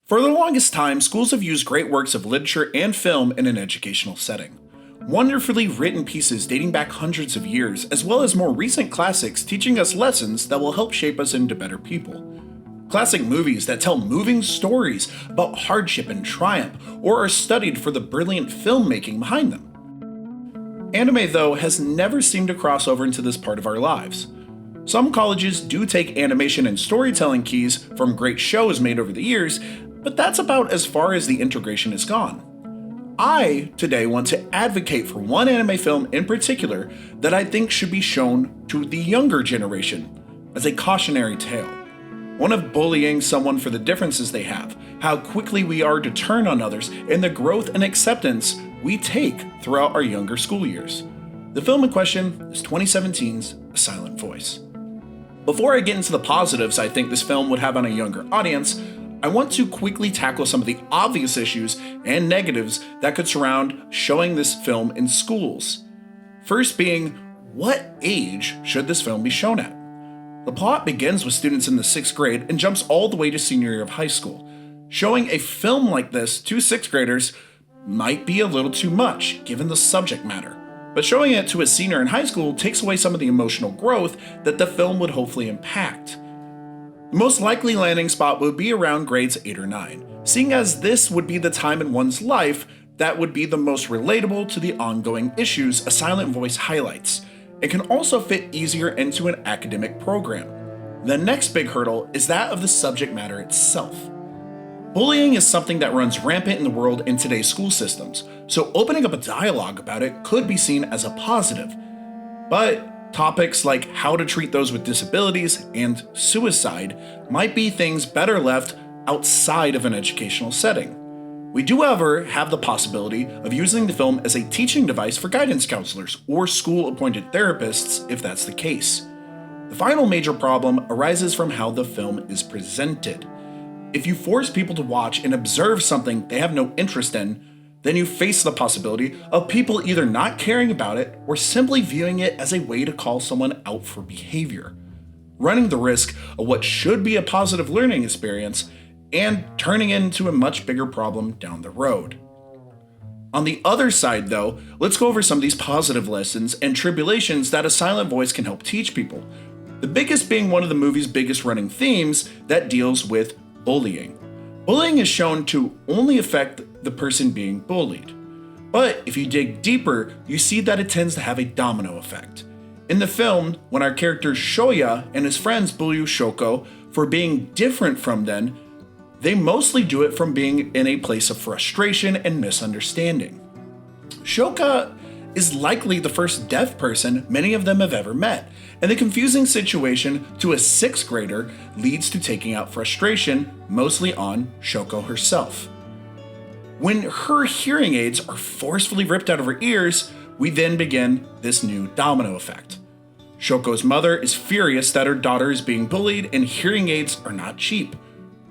For the longest time, schools have used great works of literature and film in an educational setting. Wonderfully written pieces dating back hundreds of years, as well as more recent classics teaching us lessons that will help shape us into better people. Classic movies that tell moving stories about hardship and triumph, or are studied for the brilliant filmmaking behind them. Anime, though, has never seemed to cross over into this part of our lives. Some colleges do take animation and storytelling keys from great shows made over the years, but that's about as far as the integration has gone. I, today, want to advocate for one anime film in particular that I think should be shown to the younger generation as a cautionary tale. One of bullying someone for the differences they have, how quickly we are to turn on others, and the growth and acceptance we take throughout our younger school years. The film in question is 2017's A Silent Voice. Before I get into the positives I think this film would have on a younger audience, I want to quickly tackle some of the obvious issues and negatives that could surround showing this film in schools. First being, what age should this film be shown at? The plot begins with students in the 6th grade and jumps all the way to senior year of high school. Showing a film like this to 6th graders might be a little too much, given the subject matter. But showing it to a senior in high school takes away some of the emotional growth that the film would hopefully impact. The most likely landing spot would be around grades 8 or 9, seeing as this would be the time in one's life that would be the most relatable to the ongoing issues A Silent Voice highlights. It can also fit easier into an academic program. The next big hurdle is that of the subject matter itself. Bullying is something that runs rampant in the world in today's school systems, so opening up a dialogue about it could be seen as a positive. But topics like how to treat those with disabilities and suicide might be things better left outside of an educational setting. We do, however, have the possibility of using the film as a teaching device for guidance counselors or school-appointed therapists if that's the case. The final major problem arises from how the film is presented. If you force people to watch and observe something they have no interest in, then you face the possibility of people either not caring about it or simply viewing it as a way to call someone out for behavior, running the risk of what should be a positive learning experience and turning it into a much bigger problem down the road. On the other side, though, let's go over some of these positive lessons and tribulations that A Silent Voice can help teach people. The biggest being one of the movie's biggest running themes that deals with bullying. Bullying is shown to only affect the person being bullied. But if you dig deeper, you see that it tends to have a domino effect. In the film, when our character Shoya and his friends bully Shoko for being different from them, they mostly do it from being in a place of frustration and misunderstanding. Shoka is likely the first deaf person many of them have ever met, and the confusing situation to a 6th grader leads to taking out frustration mostly on Shoko herself. When her hearing aids are forcefully ripped out of her ears, we then begin this new domino effect. Shoko's mother is furious that her daughter is being bullied and hearing aids are not cheap.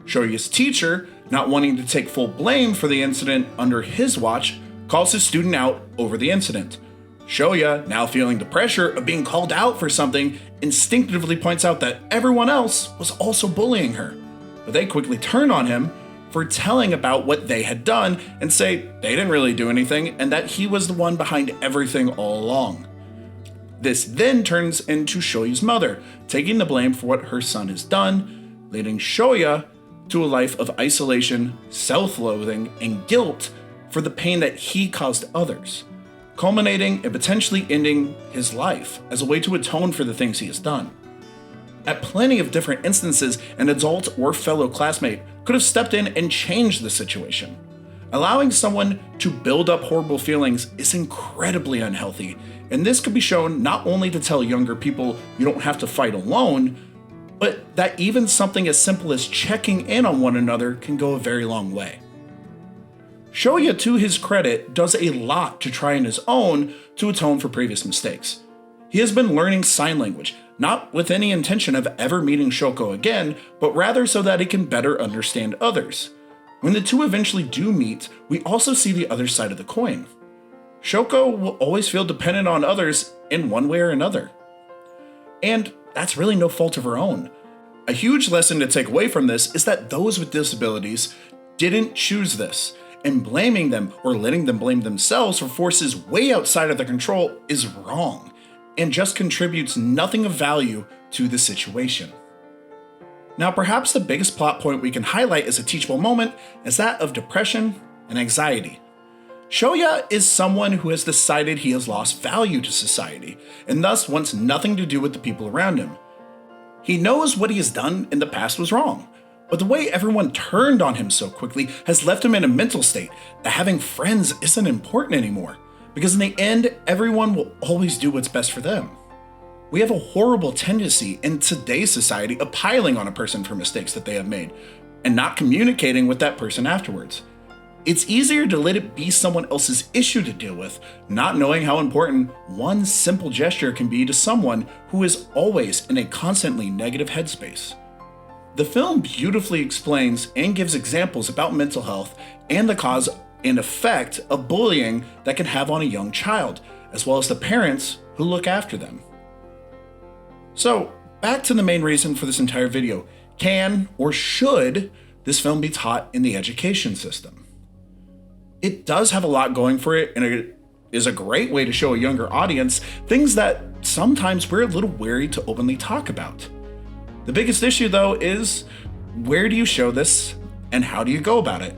Shoya's teacher, not wanting to take full blame for the incident under his watch, calls his student out over the incident. Shoya, now feeling the pressure of being called out for something, instinctively points out that everyone else was also bullying her. But they quickly turn on him for telling about what they had done and say they didn't really do anything and that he was the one behind everything all along. This then turns into Shoya's mother, taking the blame for what her son has done, leading Shoya to a life of isolation, self-loathing, and guilt for the pain that he caused others, culminating and potentially ending his life as a way to atone for the things he has done. At plenty of different instances, an adult or fellow classmate could have stepped in and changed the situation. Allowing someone to build up horrible feelings is incredibly unhealthy, and this could be shown not only to tell younger people you don't have to fight alone, but that even something as simple as checking in on one another can go a very long way. Shoya, to his credit, does a lot to try on his own to atone for previous mistakes. He has been learning sign language, not with any intention of ever meeting Shoko again, but rather so that he can better understand others. When the two eventually do meet, we also see the other side of the coin. Shoko will always feel dependent on others in one way or another. And that's really no fault of her own. A huge lesson to take away from this is that those with disabilities didn't choose this, and blaming them or letting them blame themselves for forces way outside of their control is wrong, and just contributes nothing of value to the situation. Now, perhaps the biggest plot point we can highlight as a teachable moment is that of depression and anxiety. Shoya is someone who has decided he has lost value to society, and thus wants nothing to do with the people around him. He knows what he has done in the past was wrong, but the way everyone turned on him so quickly has left him in a mental state that having friends isn't important anymore, because in the end, everyone will always do what's best for them. We have a horrible tendency in today's society of piling on a person for mistakes that they have made, and not communicating with that person afterwards. It's easier to let it be someone else's issue to deal with, not knowing how important one simple gesture can be to someone who is always in a constantly negative headspace. The film beautifully explains and gives examples about mental health and the cause and effect of bullying that can have on a young child, as well as the parents who look after them. So, back to the main reason for this entire video. Can or should this film be taught in the education system? It does have a lot going for it, and it is a great way to show a younger audience things that sometimes we're a little wary to openly talk about. The biggest issue, though, is where do you show this and how do you go about it?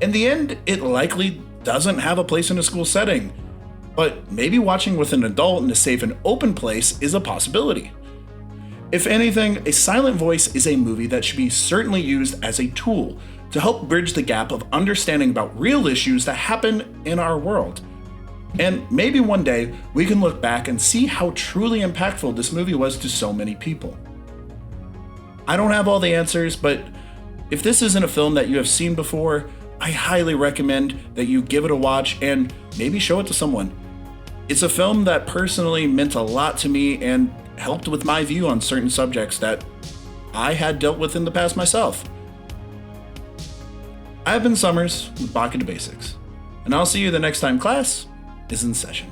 In the end, it likely doesn't have a place in a school setting, but maybe watching with an adult in a safe and open place is a possibility. If anything, A Silent Voice is a movie that should be certainly used as a tool to help bridge the gap of understanding about real issues that happen in our world. And maybe one day we can look back and see how truly impactful this movie was to so many people. I don't have all the answers, but if this isn't a film that you have seen before, I highly recommend that you give it a watch and maybe show it to someone. It's a film that personally meant a lot to me and helped with my view on certain subjects that I had dealt with in the past myself. I've been Summers with Baka To Basics, and I'll see you the next time class is in session.